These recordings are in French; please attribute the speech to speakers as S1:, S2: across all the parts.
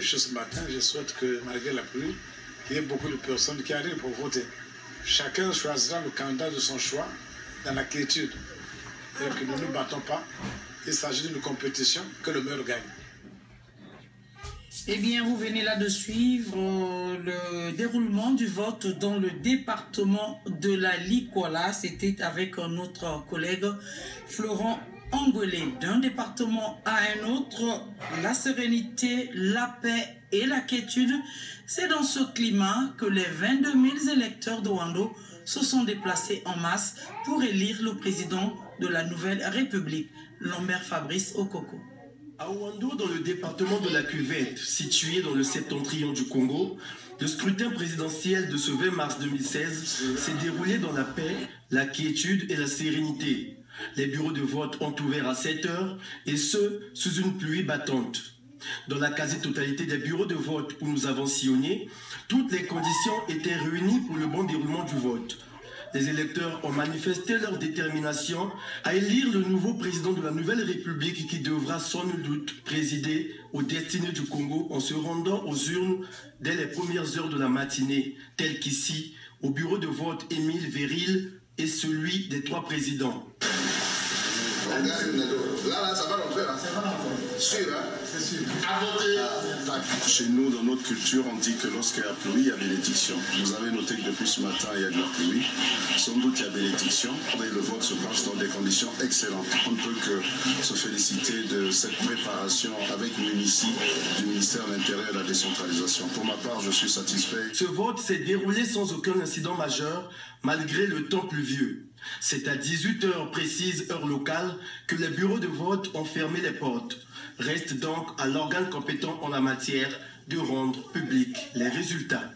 S1: bûcher ce matin, je souhaite que, malgré la pluie, il y ait beaucoup de personnes qui arrivent pour voter. Chacun choisira le candidat de son choix dans la quiétude. Et que nous ne nous battons pas. Il s'agit d'une compétition, que le meilleur gagne.
S2: Eh bien, vous venez là de suivre le déroulement du vote dans le département de la Likola. C'était avec notre collègue Florent Angolé. D'un département à un autre, la sérénité, la paix et la quiétude, c'est dans ce climat que les 22 000 électeurs de Ouando se sont déplacés en masse pour élire le président de la nouvelle République, Lambert Fabrice Okoko.
S3: À Ouando, dans le département de la Cuvette, situé dans le septentrion du Congo, le scrutin présidentiel de ce 20 mars 2016 s'est déroulé dans la paix, la quiétude et la sérénité. Les bureaux de vote ont ouvert à 7 heures et ce, sous une pluie battante. Dans la quasi-totalité des bureaux de vote où nous avons sillonné, toutes les conditions étaient réunies pour le bon déroulement du vote. Les électeurs ont manifesté leur détermination à élire le nouveau président de la nouvelle République qui devra sans nul doute présider aux destinées du Congo en se rendant aux urnes dès les premières heures de la matinée, tel qu'ici, au bureau de vote Émile Véril et celui des 3 présidents.
S4: Là, ça va rentrer, là. Ça va rentrer. Sûr, hein? C'est sûr. À voter.
S5: Chez nous, dans notre culture, on dit que lorsqu'il y a pluie, il y a bénédiction. Vous avez noté que depuis ce matin, il y a de la pluie. Sans doute, il y a bénédiction. Et le vote se passe dans des conditions excellentes. On ne peut que se féliciter de cette préparation avec l'UNICI du ministère de l'Intérieur et de la décentralisation. Pour ma part, je suis satisfait.
S3: Ce vote s'est déroulé sans aucun incident majeur, malgré le temps pluvieux. C'est à 18 heures précises, heure locale, que les bureaux de vote ont fermé les portes. Reste donc à l'organe compétent en la matière de rendre publics les résultats.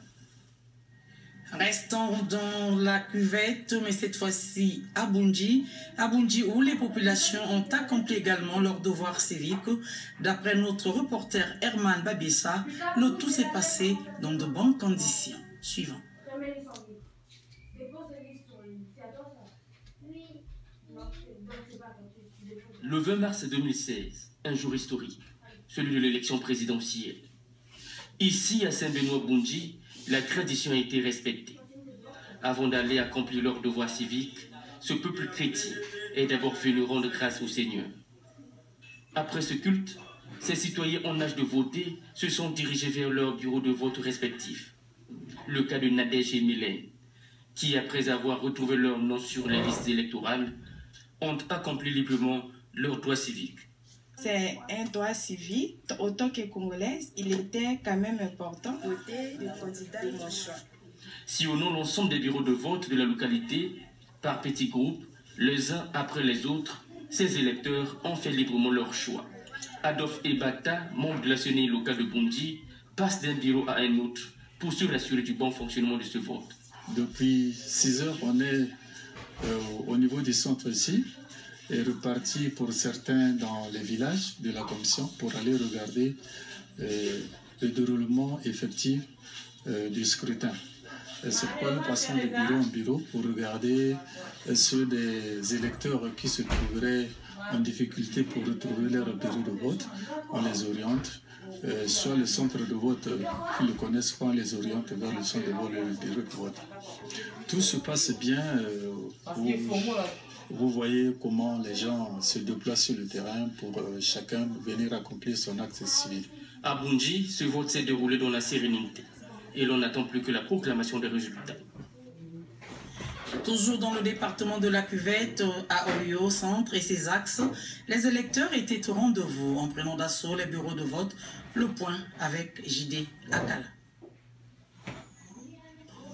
S2: Restons dans la cuvette, mais cette fois-ci à Bundji. À Bundji, où les populations ont accompli également leur devoir civique. D'après notre reporter Herman Babissa, le tout s'est passé dans de bonnes conditions. Suivant.
S6: Le 20 mars 2016, un jour historique, celui de l'élection présidentielle. Ici, à Saint-Benoît-Bundji, la tradition a été respectée. Avant d'aller accomplir leur devoir civique, ce peuple chrétien est d'abord venu rendre grâce au Seigneur. Après ce culte, ces citoyens en âge de voter se sont dirigés vers leurs bureaux de vote respectifs. Le cas de Nadège et Mylène, qui, après avoir retrouvé leur nom sur les listes électorales, ont accompli librement leur droit civique.
S7: C'est un droit civique. Autant que Congolaise, il était quand même important de voter le candidat de mon choix.
S6: Sillonnant l'ensemble des bureaux de vote de la localité, par petits groupes, les uns après les autres, ces électeurs ont fait librement leur choix. Adolphe Ebata, membre de la CENI locale de Bundji, passe d'un bureau à un autre pour se rassurer du bon fonctionnement de ce vote.
S8: Depuis 6 heures, on est au niveau du centre ici et reparti pour certains dans les villages de la commission pour aller regarder le déroulement effectif du scrutin. C'est pourquoi nous passons de bureau en bureau pour regarder ceux des électeurs qui se trouveraient en difficulté pour retrouver leur bureau de vote. On les oriente, soit le centre de vote qui ne le connaissent pas, on les oriente vers le centre de vote, le bureau de vote. Tout se passe bien. Vous voyez comment les gens se déplacent sur le terrain pour chacun venir accomplir son acte civil.
S6: À Bundji, ce vote s'est déroulé dans la sérénité et l'on n'attend plus que la proclamation des résultats.
S2: Toujours dans le département de la Cuvette, à Oyo Centre et ses axes, les électeurs étaient au rendez-vous en prenant d'assaut les bureaux de vote. Le point avec JD Akala.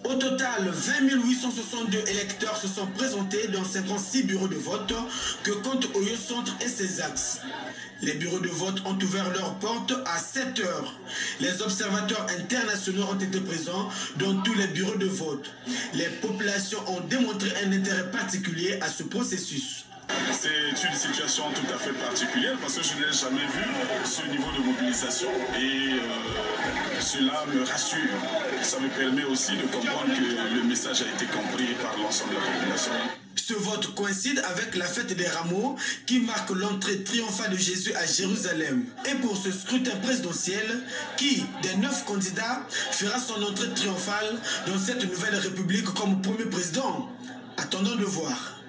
S9: Au total, 20 862 électeurs se sont présentés dans 56 bureaux de vote que compte Oyo Centre et ses axes. Les bureaux de vote ont ouvert leurs portes à 7 heures. Les observateurs internationaux ont été présents dans tous les bureaux de vote. Les populations ont démontré un intérêt particulier à ce processus.
S5: C'est une situation tout à fait particulière parce que je n'ai jamais vu ce niveau de mobilisation et cela me rassure. Ça me permet aussi de comprendre que le message a été compris par l'ensemble de la population.
S9: Ce vote coïncide avec la fête des rameaux qui marque l'entrée triomphale de Jésus à Jérusalem. Et pour ce scrutin présidentiel, qui des 9 candidats fera son entrée triomphale dans cette nouvelle république comme premier président? Attendons de voir.